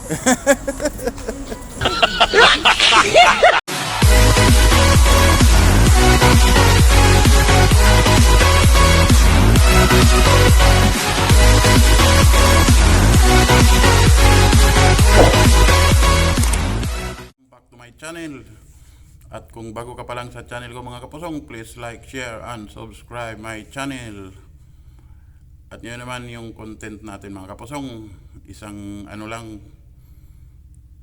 Back to my channel. At kung bago ka pa lang sa channel ko mga kapusong, please like, share, and subscribe my channel. At yun naman yung content natin mga kapusong. Isang ano lang,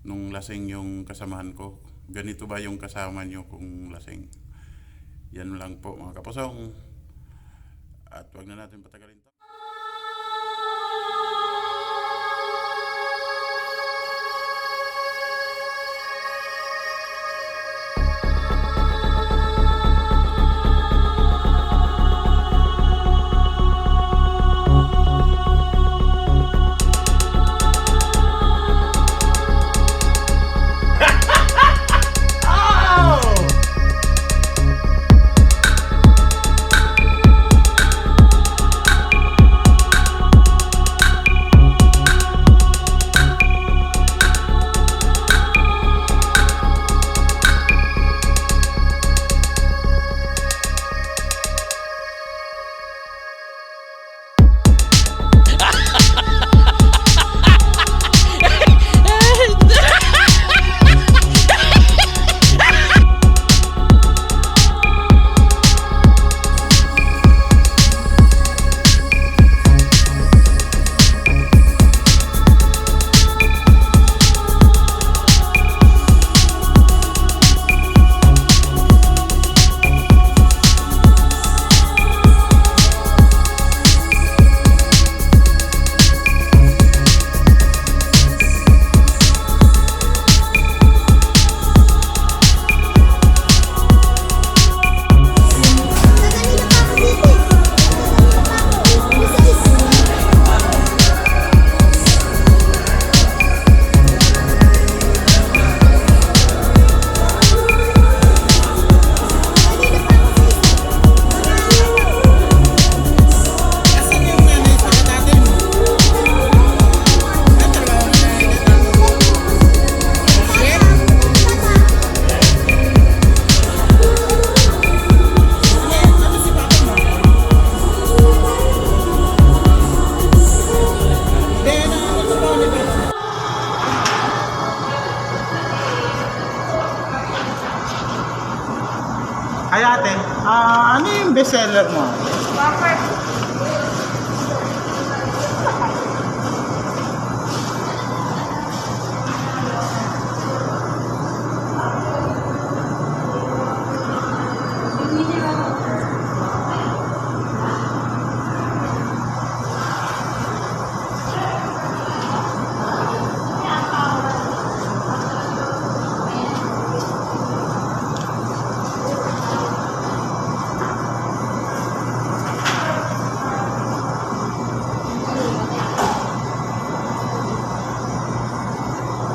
nung lasing yung kasamahan ko. Ganito ba yung kasama nyo kung lasing? Yan lang po mga kapusong. At wag na natin patagalin to. Ay ate, ano yung bestseller mo? Whopper.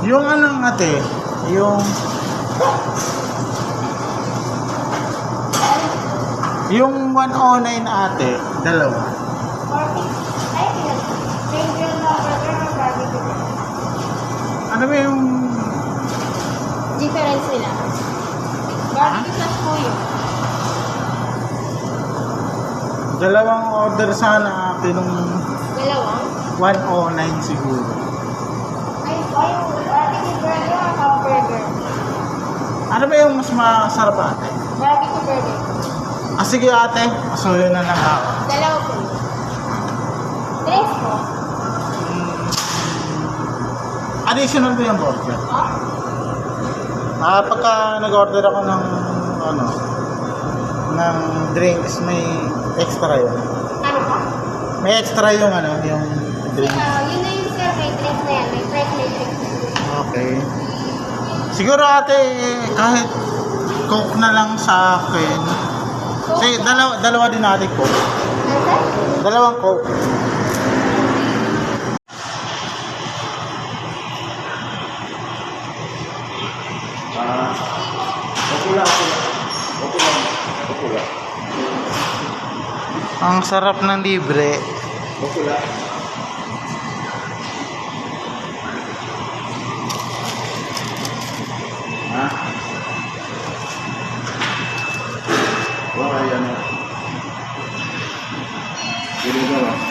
Yung anong ate, yung 109 ate, dalawa. Ano ba yung Difference nila. Barbecue sauce po yun. dalawang order sana ate nung Dalawang? 109 siguro. Ay, barbecue burger o half burger? Ano ba yung mas masarap ate? Barbecue burger. Sige ate, masuyo na lang ako. Dalawa po. Tres po. Additional ba yung burger? Oh? Pagka nag-order ako ng ng drinks, may extra yun. Ano pa? May extra yung yung drinks. Yun na yung sir, may drinks na yan. May fresh may drinks. Okay. Siguro ate, kahit Coke na lang sa akin. Kasi dalawa din natin Coke. Ano sir? Dalawang Coke. Ang sarap ng libre. Wala yan. Ginagawa.